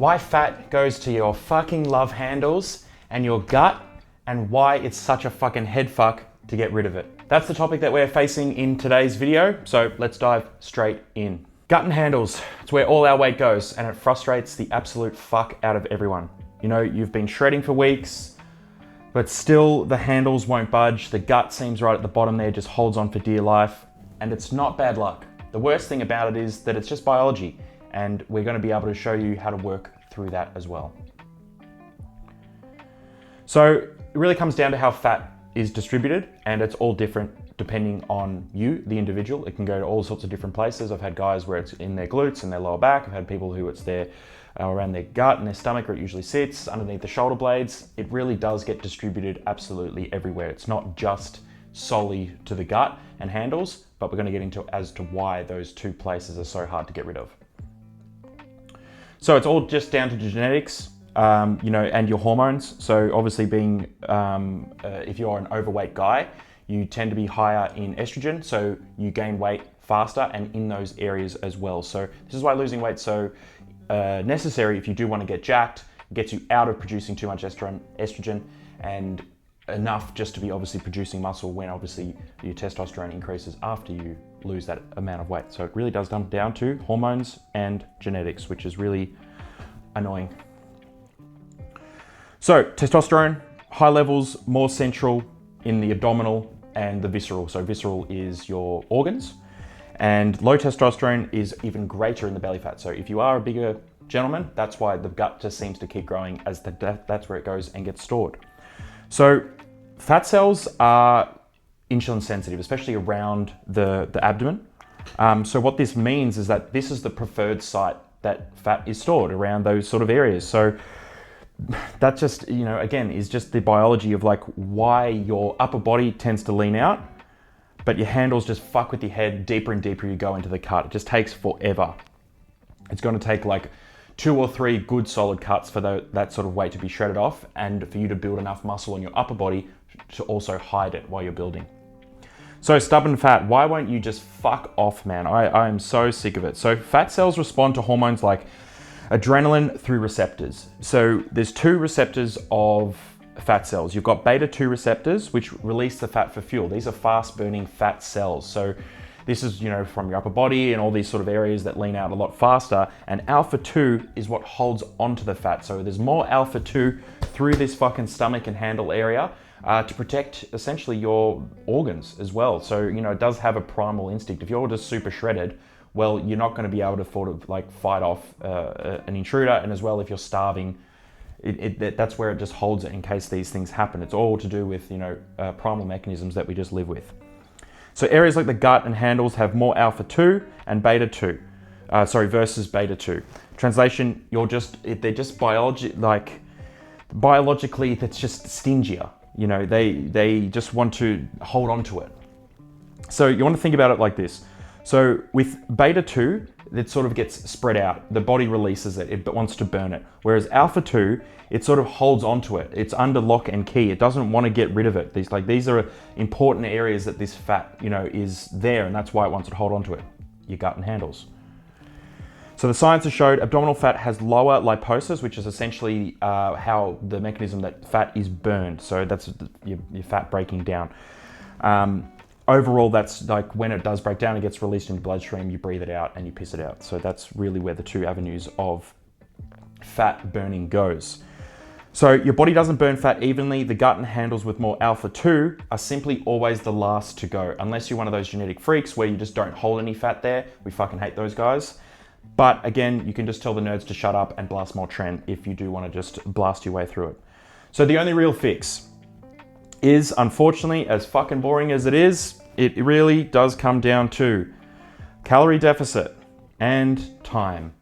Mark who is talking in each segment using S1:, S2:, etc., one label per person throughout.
S1: why fat goes to your fucking love handles and your gut, and why it's such a fucking head fuck to get rid of it. That's the topic that we're facing in today's video, so let's dive straight in. Gut and handles, it's where all our weight goes, and it frustrates the absolute fuck out of everyone. You know, you've been shredding for weeks, but still the handles won't budge. The gut seems right at the bottom there, just holds on for dear life, and it's not bad luck. The worst thing about it is that it's just biology, and we're going to be able to show you how to work through that as well. So it really comes down to how fat is distributed, and it's all different depending on you, the individual. It can go to all sorts of different places. I've had guys where it's in their glutes and their lower back. I've had people who it's there around their gut and their stomach, where it usually sits, underneath the shoulder blades. It really does get distributed absolutely everywhere. It's not just solely to the gut and handles, but we're going to get into as to why those two places are so hard to get rid of. So it's all just down to genetics, and your hormones. So obviously being, if you're an overweight guy, you tend to be higher in estrogen, so you gain weight faster and in those areas as well. So this is why losing weight's so necessary if you do want to get jacked. It gets you out of producing too much estrogen and enough just to be obviously producing muscle when obviously your testosterone increases after you lose that amount of weight. So it really does come down to hormones and genetics, which is really annoying. So testosterone, high levels, more central in the abdominal and the visceral. So visceral is your organs, and low testosterone is even greater in the belly fat. So if you are a bigger gentleman, that's why the gut just seems to keep growing, as that's where it goes and gets stored. So fat cells are insulin sensitive, especially around the abdomen. So what this means is that this is the preferred site that fat is stored, around those sort of areas. So that just, again, is just the biology of like why your upper body tends to lean out, but your handles just fuck with your head deeper and deeper you go into the cut. It just takes forever. It's going to take like 2 or 3 good solid cuts for that sort of weight to be shredded off, and for you to build enough muscle in your upper body to also hide it while you're building. So stubborn fat, why won't you just fuck off, man? I am so sick of it. So fat cells respond to hormones like adrenaline through receptors. So there's 2 receptors of fat cells. You've got beta 2 receptors, which release the fat for fuel. These are fast burning fat cells. So this is, from your upper body and all these sort of areas that lean out a lot faster. And alpha 2 is what holds onto the fat. So there's more alpha 2 through this fucking stomach and handle area to protect essentially your organs as well. So, it does have a primal instinct. If you're just super shredded, well, you're not going to be able to fight off an intruder. And as well, if you're starving, that's where it just holds it in case these things happen. It's all to do with, primal mechanisms that we just live with. So areas like the gut and handles have more alpha 2 and beta 2, versus beta 2. Translation, they're just biologically, that's just stingier. They just want to hold on to it. So you want to think about it like this. So with beta 2, it sort of gets spread out. The body releases it. It wants to burn it. Whereas alpha 2, it sort of holds onto it. It's under lock and key. It doesn't want to get rid of it. These are important areas that this fat, is there, and that's why it wants to hold onto it. Your gut and handles. So the science has showed abdominal fat has lower liposis, which is essentially how the mechanism that fat is burned. So that's your fat breaking down. Overall, that's like when it does break down, it gets released into the bloodstream, you breathe it out and you piss it out. So that's really where the 2 avenues of fat burning goes. So your body doesn't burn fat evenly. The gut and handles with more alpha 2 are simply always the last to go, unless you're one of those genetic freaks where you just don't hold any fat there. We fucking hate those guys. But again, you can just tell the nerds to shut up and blast more trend if you do want to just blast your way through it. So the only real fix is, unfortunately, as fucking boring as it is, it really does come down to calorie deficit and time.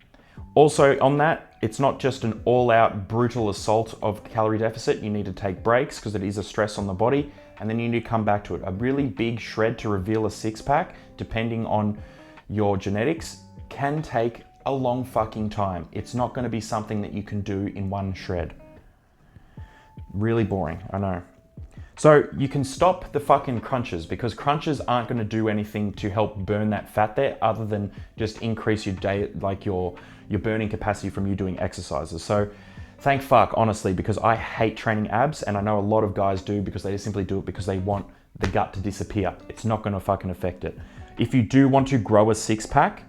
S1: Also on that, it's not just an all-out brutal assault of calorie deficit. You need to take breaks because it is a stress on the body, and then you need to come back to it. A really big shred to reveal a 6-pack, depending on your genetics, can take a long fucking time. It's not going to be something that you can do in one shred. Really boring, I know. So you can stop the fucking crunches, because crunches aren't going to do anything to help burn that fat there other than just increase your day, like your burning capacity from you doing exercises. So thank fuck, honestly, because I hate training abs, and I know a lot of guys do because they just simply do it because they want the gut to disappear. It's not going to fucking affect it. If you do want to grow a six pack,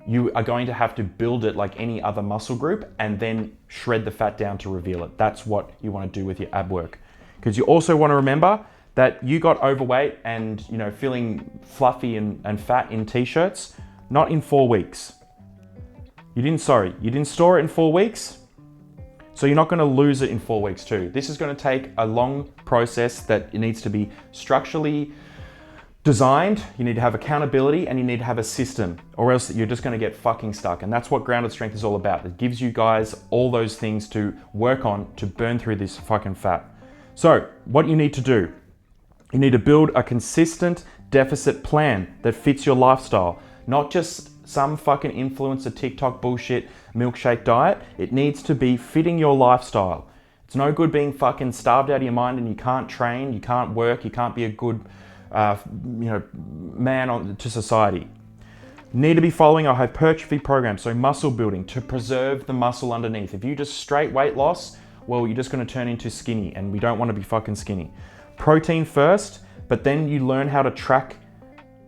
S1: you are going to have to build it like any other muscle group and then shred the fat down to reveal it. That's what you want to do with your ab work. Because you also want to remember that you got overweight and, you know, feeling fluffy and fat in t-shirts, not in 4 weeks. You didn't store it in 4 weeks, so you're not going to lose it in 4 weeks too. This is going to take a long process that it needs to be structurally designed. You need to have accountability and you need to have a system, or else you're just going to get fucking stuck. And that's what grounded strength is all about. It gives you guys all those things to work on to burn through this fucking fat. So what you need to do, you need to build a consistent deficit plan that fits your lifestyle, not just some fucking influencer TikTok bullshit milkshake diet. It needs to be fitting your lifestyle. It's no good being fucking starved out of your mind and you can't train, you can't work, you can't be a good man to society. You need to be following a hypertrophy program, so muscle building to preserve the muscle underneath. If you just straight weight loss, well, you're just going to turn into skinny, and we don't want to be fucking skinny. Protein first, but then you learn how to track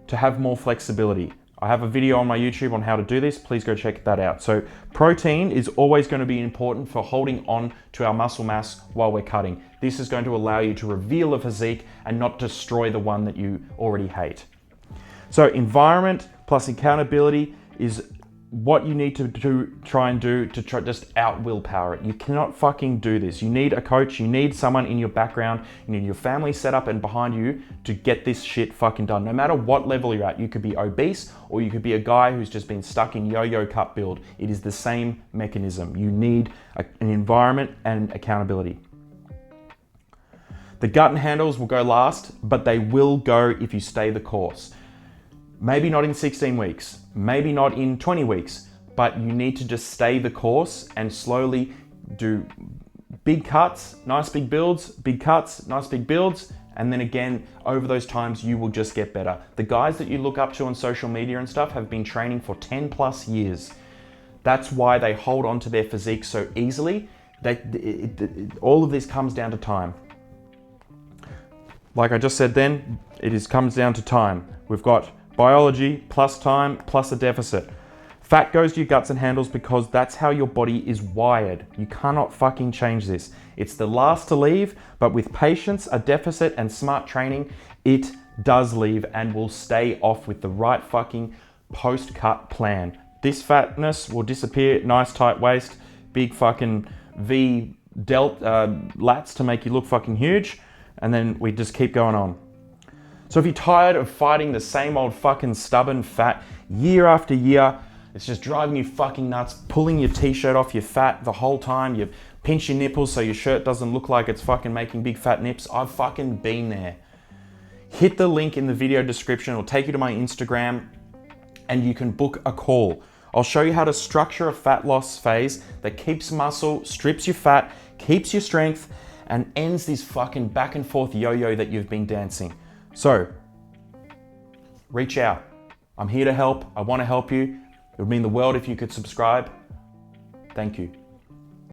S1: to have more flexibility. I have a video on my YouTube on how to do this. Please go check that out. So protein is always going to be important for holding on to our muscle mass while we're cutting. This is going to allow you to reveal a physique and not destroy the one that you already hate. So environment plus accountability is what you need to try to just out willpower it. You cannot fucking do this. You need a coach, you need someone in your background, you need your family set up and behind you to get this shit fucking done. No matter what level you're at, you could be obese or you could be a guy who's just been stuck in yo-yo cut build. It is the same mechanism. You need an environment and accountability. The gut and handles will go last, but they will go if you stay the course. Maybe not in 16 weeks, maybe not in 20 weeks, but you need to just stay the course and slowly do big cuts, nice big builds, big cuts, nice big builds, and then again, over those times, you will just get better. The guys that you look up to on social media and stuff have been training for 10 plus years. That's why they hold on to their physique so easily. All of this comes down to time. Like I just said then, comes down to time. We've got biology plus time plus a deficit. Fat goes to your guts and handles because that's how your body is wired. You cannot fucking change this. It's the last to leave, but with patience, a deficit, and smart training, it does leave and will stay off with the right fucking post-cut plan. This fatness will disappear. Nice tight waist, big fucking V delt lats to make you look fucking huge, and then we just keep going on. So if you're tired of fighting the same old fucking stubborn fat year after year, it's just driving you fucking nuts, pulling your t-shirt off your fat the whole time, you pinch your nipples so your shirt doesn't look like it's fucking making big fat nips. I've fucking been there. Hit the link in the video description, it'll take you to my Instagram and you can book a call. I'll show you how to structure a fat loss phase that keeps muscle, strips your fat, keeps your strength, and ends this fucking back and forth yo-yo that you've been dancing. So, reach out. I'm here to help. I want to help you. It would mean the world if you could subscribe. Thank you.